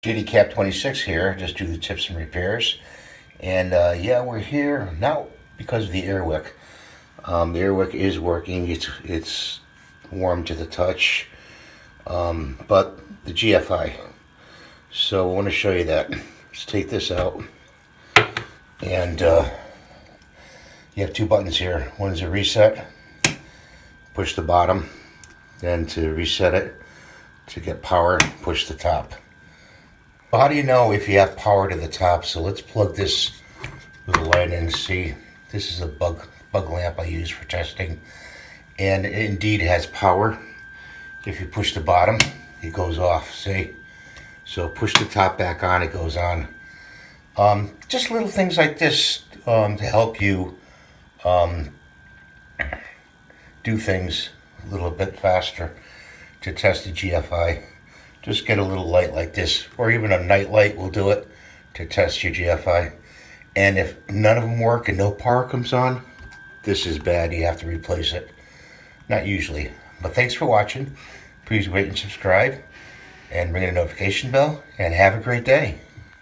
JD 26 here, just do the tips and repairs. And yeah, we're here now because of the airwick. The airwick is working. It's warm to the touch, but the GFI. So I want to show you that. Let's take this out, and you have two buttons here. One is a reset. Push the bottom, then to reset it, to get power, push the top. How do you know if you have power to the top? So let's plug this little light in and see. This is a bug lamp I use for testing, and it indeed has power. If you push the bottom, it goes off. See? So push the top back on, it goes on. Just little things like this to help you do things a little bit faster to test the GFI. Just get a little light like this, or even a night light will do it to test your GFI. And if none of them work and no power comes on, this is bad. You have to replace it. Not usually. But thanks for watching. Please rate and subscribe and ring the notification bell, and have a great day.